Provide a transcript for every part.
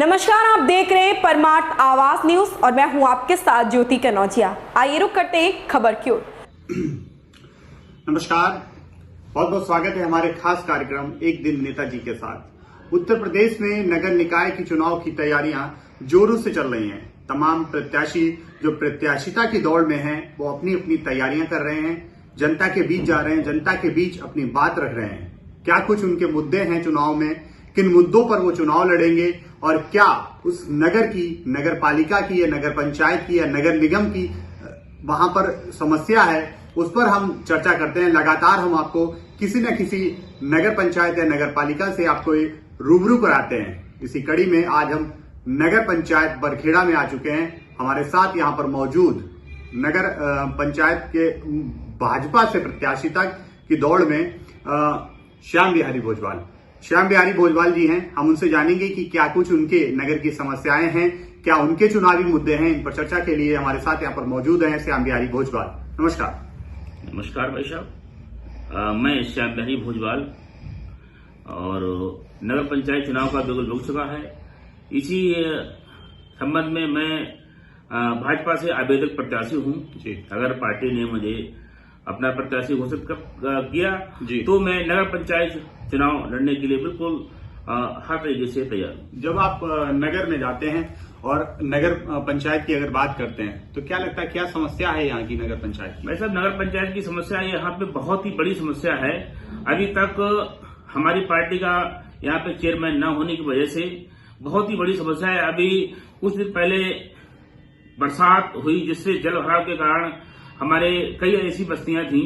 नमस्कार, आप देख रहे हैं परमार्थ आवाज न्यूज और मैं हूं आपके साथ ज्योति कनौजिया। आइए रुक करते हैं खबर की ओर। नमस्कार, बहुत बहुत स्वागत है हमारे खास कार्यक्रम एक दिन नेताजी के साथ। उत्तर प्रदेश में नगर निकाय की चुनाव की तैयारियां जोरों से चल रही हैं। तमाम प्रत्याशी जो प्रत्याशिता की दौड़ में हैं वो अपनी अपनी तैयारियां कर रहे हैं, जनता के बीच जा रहे हैं, जनता के बीच अपनी बात रख रहे हैं। क्या कुछ उनके मुद्दे हैं चुनाव में, किन मुद्दों पर वो चुनाव लड़ेंगे और क्या उस नगर की, नगर पालिका की या नगर पंचायत की या नगर निगम की वहां पर समस्या है, उस पर हम चर्चा करते हैं। लगातार हम आपको किसी न किसी नगर पंचायत या नगर पालिका से आपको रूबरू कराते हैं। इसी कड़ी में आज हम नगर पंचायत बरखेड़ा में आ चुके हैं। हमारे साथ यहाँ पर मौजूद नगर पंचायत के भाजपा से प्रत्याशिता की दौड़ में श्याम बिहारी भोजवाल जी हैं। हम उनसे जानेंगे कि क्या कुछ उनके नगर की समस्याएं हैं, क्या उनके चुनावी मुद्दे हैं। इन पर चर्चा के लिए हमारे साथ यहाँ पर मौजूद हैं श्याम बिहारी भोजवाल। नमस्कार। नमस्कार भाई साहब, मैं श्याम बिहारी भोजवाल और नगर पंचायत चुनाव का बिगुल रुक चुका है। इसी संबंध में मैं भाजपा से आवेदक प्रत्याशी हूं। अगर पार्टी ने मुझे अपना प्रत्याशी घोषित किया तो मैं नगर पंचायत चुनाव लड़ने के लिए बिल्कुल हर तरीके से तैयार हूं। जब आप नगर में जाते हैं और नगर पंचायत की अगर बात करते हैं तो क्या लगता है, क्या समस्या है यहाँ की नगर पंचायत की? भाई साहब, नगर पंचायत की समस्या यहाँ पे बहुत ही बड़ी समस्या है। अभी तक हमारी पार्टी का यहाँ पे चेयरमैन न होने की वजह से बहुत ही बड़ी समस्या है। अभी कुछ दिन पहले बरसात हुई जिससे जल भराव के कारण हमारे कई ऐसी बस्तियां थी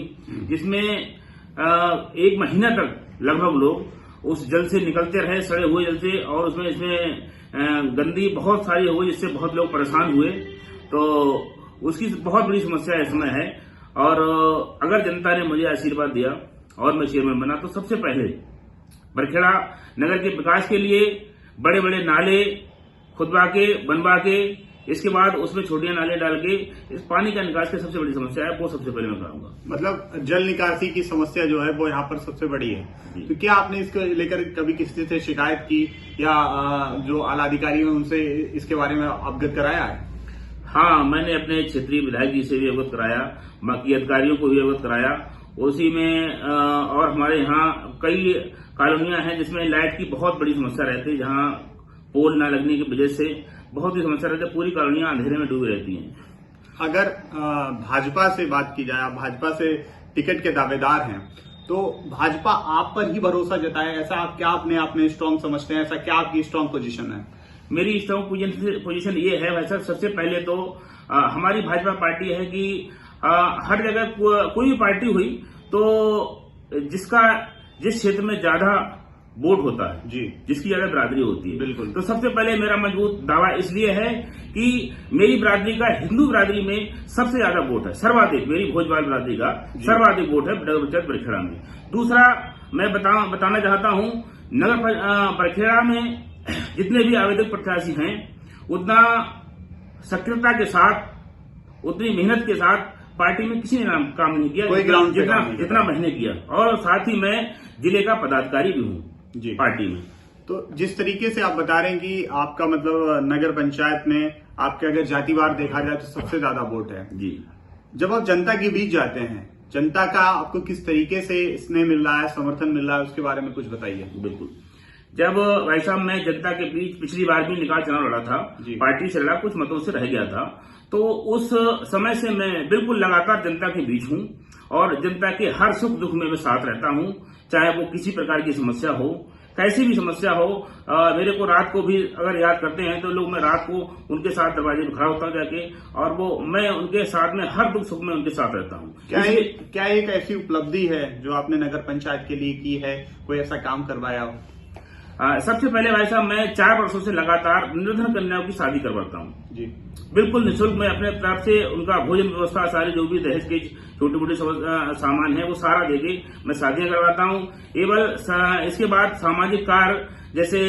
जिसमें एक महीना तक लगभग लोग उस जल से निकलते रहे, सड़े हुए जल से, और इसमें गंदगी बहुत सारी हो गई जिससे बहुत लोग परेशान हुए। तो उसकी बहुत बड़ी समस्या इस समय है। और अगर जनता ने मुझे आशीर्वाद दिया और मैं चेयरमैन बना तो सबसे पहले बरखेड़ा नगर के विकास के लिए बड़े बड़े नाले खुदवा के, बनवा के, इसके बाद उसमें छोटे नाले डाल के इस पानी का निकास की सबसे बड़ी समस्या है, वो सबसे पहले मैं कराऊंगा। मतलब जल निकासी की समस्या जो है वो यहाँ पर सबसे बड़ी है। तो क्या आपने इसको लेकर कभी किसी से शिकायत की या जो आला अधिकारी हैं उनसे इसके बारे में अवगत कराया है? हाँ, मैंने अपने क्षेत्रीय विधायक जी से भी अवगत कराया, बाकी अधिकारियों को भी अवगत कराया। उसी में और हमारे यहाँ कई कॉलोनियां हैं जिसमें लाइट की बहुत बड़ी समस्या रहती है, जहाँ पोल न लगने की वजह से बहुत ही समस्या रहती है। पूरी कॉलोनियां अंधेरे में डूबी रहती हैं। अगर भाजपा से बात की जाए, आप भाजपा से टिकट के दावेदार हैं, तो भाजपा आप पर ही भरोसा जताए, ऐसा आप क्या अपने आप में स्ट्रांग समझते हैं? ऐसा क्या आपकी स्ट्रांग पोजीशन है? मेरी स्ट्रांग पोजीशन ये है भाई साहब, सबसे पहले तो हमारी भाजपा पार्टी है कि हर जगह कोई भी पार्टी हुई तो जिस क्षेत्र में ज्यादा वोट होता है जी, जिसकी ज्यादा बिरादरी होती है, बिल्कुल, तो सबसे पहले मेरा मजबूत दावा इसलिए है कि मेरी बिरादरी का हिंदू बिरादरी में सबसे ज्यादा वोट है, सर्वाधिक। मेरी भोजवाल बिरादरी का सर्वाधिक वोट है नगर पंचायत बरखेड़ा में। दूसरा मैं बताना चाहता हूं, नगर बरखेड़ा में जितने भी आवेदक प्रत्याशी हैं उतना सक्रियता के साथ, उतनी मेहनत के साथ पार्टी में किसी ने काम नहीं किया जितना मैंने किया। और साथ ही मैं जिले का पदाधिकारी भी हूँ जी पार्टी में। तो जिस तरीके से आप बता रहे हैं कि आपका मतलब नगर पंचायत में आपके अगर जातिवार देखा जाए तो सबसे ज्यादा वोट है जी, जब आप जनता के बीच जाते हैं, जनता का आपको किस तरीके से स्नेह मिल रहा है, समर्थन मिल रहा है, उसके बारे में कुछ बताइए। बिल्कुल, जब भाई साहब मैं जनता के बीच पिछली बार भी निकाय चुनाव लड़ा था, पार्टी से लड़ा, कुछ मतों से रह गया था, तो उस समय से मैं बिल्कुल लगातार जनता के बीच हूं और जनता के हर सुख दुख में मैं साथ रहता हूं, चाहे वो किसी प्रकार की समस्या हो, कैसी भी समस्या हो। मेरे को रात को भी अगर याद करते हैं तो लोग, मैं रात को उनके साथ दरवाजे पर खड़ा होता हूं जाके, और मैं उनके साथ में हर दुख सुख में उनके साथ रहता हूं। क्या एक ऐसी उपलब्धि है जो आपने नगर पंचायत के लिए की है, कोई ऐसा काम करवाया हो? सबसे पहले भाई साहब, मैं 4 वर्षों से लगातार निर्धन कन्याओं की शादी करवाता हूँ जी, बिल्कुल निःशुल्क। मैं अपने तरफ से उनका भोजन व्यवस्था, सारे जो भी दहेज के छोटे मोटे सामान है वो सारा देके मैं शादियां करवाता हूँ। एवं इसके बाद सामाजिक कार्य, जैसे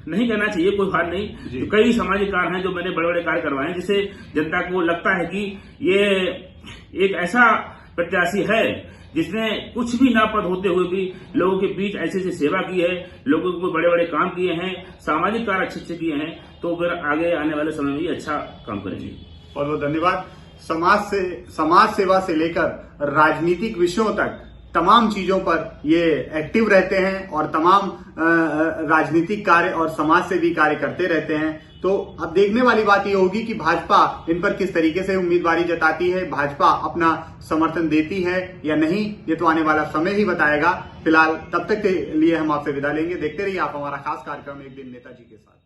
नहीं करना चाहिए, कोई बात नहीं, तो कई सामाजिक कार्य हैं जो मैंने बड़े बड़े कार्य करवाए हैं, जिससे जनता को लगता है कि ये एक ऐसा प्रत्याशी है जिसने कुछ भी ना पद होते हुए भी लोगों के बीच ऐसी ऐसी सेवा की है, लोगों को बड़े बड़े काम किए हैं, सामाजिक कार्य अच्छे अच्छे किए हैं, तो फिर आगे आने वाले समय में भी अच्छा काम करेंगे। बहुत बहुत धन्यवाद। समाज सेवा से लेकर राजनीतिक विषयों तक तमाम चीजों पर ये एक्टिव रहते हैं और तमाम राजनीतिक कार्य और समाज से भी कार्य करते रहते हैं। तो अब देखने वाली बात ये होगी कि भाजपा इन पर किस तरीके से उम्मीदवारी जताती है, भाजपा अपना समर्थन देती है या नहीं, ये तो आने वाला समय ही बताएगा। फिलहाल तब तक के लिए हम आपसे विदा लेंगे। देखते रहिए आप हमारा खास कार्यक्रम एक दिन नेताजी के साथ।